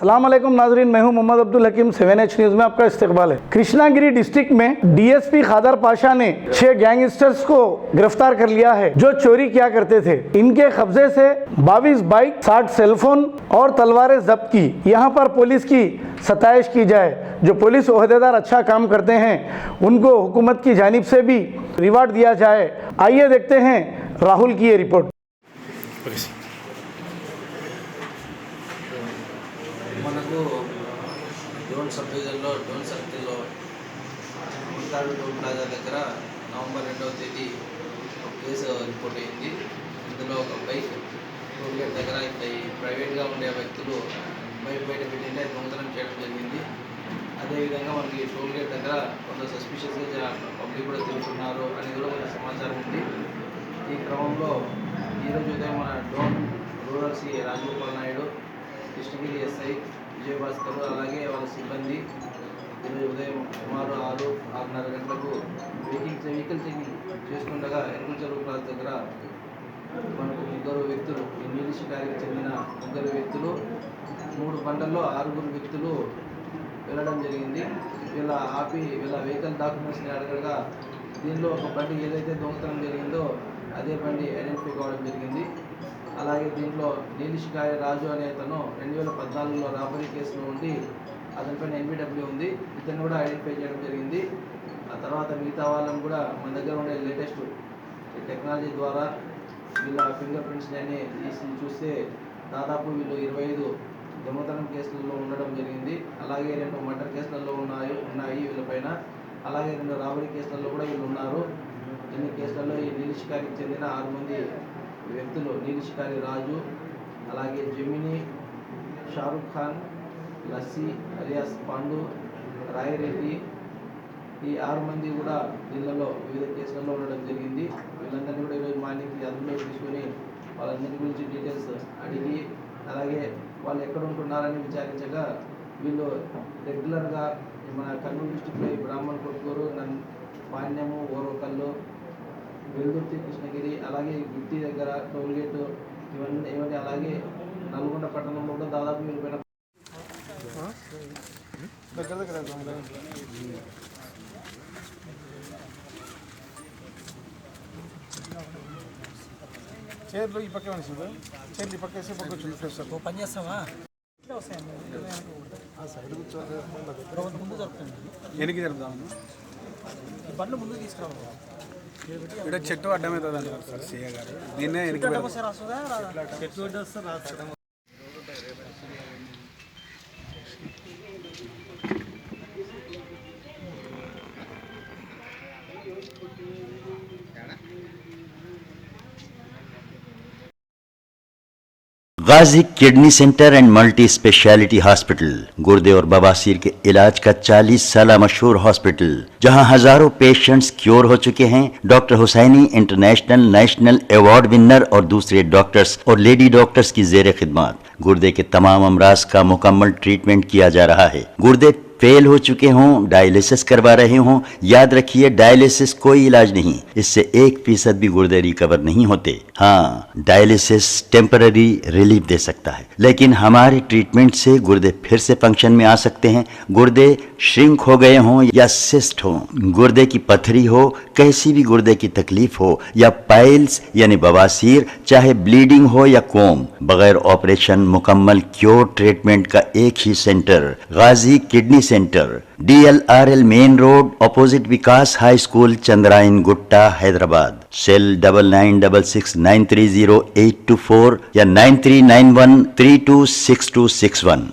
अस्सलाम वालेकुम नाजरीन, मैं हूं मोहम्मद अब्दुल हकीम। 7H न्यूज़ में आपका इस्तकबाल है। कृष्णागिरी डिस्ट्रिक्ट में डीएसपी खादर पाशा ने 6 गैंगस्टर्स को गिरफ्तार कर लिया है जो चोरी किया करते थे। इनके कब्जे से 22 बाइक, 60 सेलफोन और तलवारें जब्त की। यहाँ पर पुलिस की सताइश की जाए। जो पुलिस ओहदेदार अच्छा काम करते हैं उनको हुकूमत की जानिब से भी रिवार्ड दिया जाए। आइए देखते हैं राहुल की ये रिपोर्ट। మనకు డోన్ సబ్ డివిజన్లో డోన్ సర్కిల్లో ముల్తాడు టోల్ ప్లాజా దగ్గర నవంబర్ 2వ తేదీ ఒక కేసు రిపోర్ట్ అయింది. ఇందులో ఒక బైక్ టోల్ గేట్ దగ్గర ఈ ప్రైవేట్గా ఉండే వ్యక్తులు బైక్ బయట పెట్టింటే దొంగతనం చేయడం జరిగింది. అదేవిధంగా మనకి టోల్ గేట్ దగ్గర కొంత సస్పిషియస్గా పబ్లిక్ కూడా తిరుగుతున్నారు అనేది కూడా కొంత సమాచారం ఉంది. ఈ క్రమంలో ఈరోజు ఉదయం మన Dhone rural C Rajagopal Naidu, Krishnagiri SI Vijayabhaskar అలాగే వాళ్ళ సిబ్బంది ఈరోజు ఉదయం సుమారు 6-6:30 గంటలకు వెహికల్ చెకింగ్ చేసుకుండగా ఎర్రచెరువు ప్లాజా దగ్గర మనకు 3 వ్యక్తులు, ఈ నీలి షికారికి చెందిన 3 వ్యక్తులు 3 బండల్లో 6 వ్యక్తులు వెళ్ళడం జరిగింది. వీళ్ళ వెహికల్ డాక్యుమెంట్స్ని అడగగా దీనిలో ఒక బండి ఏదైతే దొంగతనం జరిగిందో అదే బండి ఐడెంటిఫై కావడం జరిగింది. అలాగే దీంట్లో నీలి షికారి రాజు అనే అతను 2014లో రాబరీ కేసులో ఉండి అతనిపైన NBW ఉంది. ఇతను కూడా ఐడెంటిఫై చేయడం జరిగింది. ఆ తర్వాత మిగతా వాళ్ళని కూడా మన దగ్గర ఉండే లేటెస్ట్ టెక్నాలజీ ద్వారా వీళ్ళ ఫింగర్ ప్రింట్స్ని అన్ని తీసి చూస్తే దాదాపు వీళ్ళు 25 దొంగతనం కేసులలో ఉండడం జరిగింది. అలాగే 2 మర్డర్ కేసులలో ఉన్నాయి వీళ్ళపైన. అలాగే 2 రాబరీ కేసులలో కూడా వీళ్ళు ఉన్నారు. ఇన్ని కేసులలో ఈ నీలి షికారికి చెందిన 6 మంది వ్యక్తులు, నీలి షికారి రాజు, అలాగే జెమిని, షారుఖ్ ఖాన్, లస్సీ అలియాస్ పాండు, రాయరెడ్డి, ఈ 6 మంది కూడా దీనిలో వివిధ కేసులలో ఉండడం జరిగింది. వీళ్ళందరినీ కూడా ఈరోజు మార్నింగ్ అదుపులో తీసుకొని వాళ్ళందరి గురించి డీటెయిల్స్ అడిగి అలాగే వాళ్ళు ఎక్కడ ఉంటున్నారని విచారించగా వీళ్ళు రెగ్యులర్గా మన కర్నూలు డిస్టిక్లో బ్రాహ్మణ్ కొట్కూరు, పాణ్యము, ఓరోకల్లు, వెల్దుర్తి, కృష్ణగిరి, అలాగే గుత్తి దగ్గర టోల్ గేటు ఇవన్నీ అలాగే నల్గొండ పట్టణంలో కూడా దాదాపు మీరు పైన చైర్లు ఈ పక్క చైర్లు ఈ పక్క వేసి పక్క చూపిస్తారు. పని చేస్తావా ముందు దొరుకుతుంది. ఎనికి జరుపుదాము బండ్లు ముందు తీసుకురావాలి. ఇక్కడ చెట్టు అడ్డమవుతుంది సార్ సీఏ గారు. దీన్నే చెట్టు అడ్డం వస్తే రాస్తుందా? Ghazi kidney centre and multi speciality hospital गुर्दे और बवासीर के इलाज का 40 साल मशहूर हॉस्पिटल, जहां हजारों पेशेंट्स क्योर हो चुके हैं। Doctor Husaini international national award winner और दूसरे डॉक्टर्स और लेडी डॉक्टर्स की जेर खिदमत गुर्दे के तमाम अमराज का मुकम्मल ट्रीटमेंट किया जा रहा है। गुर्दे फेल हो चुके हों, डायलिसिस करवा रहे हों, याद रखिए डायलिसिस कोई इलाज नहीं, इससे 1% भी गुर्दे रिकवर नहीं होते। हाँ, डायलिसिस टेम्पररी रिलीफ दे सकता है, लेकिन हमारे ट्रीटमेंट से गुर्दे फिर से फंक्शन में आ सकते हैं। गुर्दे श्रिंक हो गए हों या सिस्ट हो, गुर्दे की पथरी हो, कैसी भी गुर्दे की तकलीफ हो या पाइल्स यानी बवासीर, चाहे ब्लीडिंग हो या कोम, बगैर ऑपरेशन मुकम्मल क्योर ट्रीटमेंट का एक ही centre Ghazi kidney centre, DLRL main road opposite Vikas high school, Chandrayan Gutta, Hyderabad. Cell 9966930824 या 9391326261।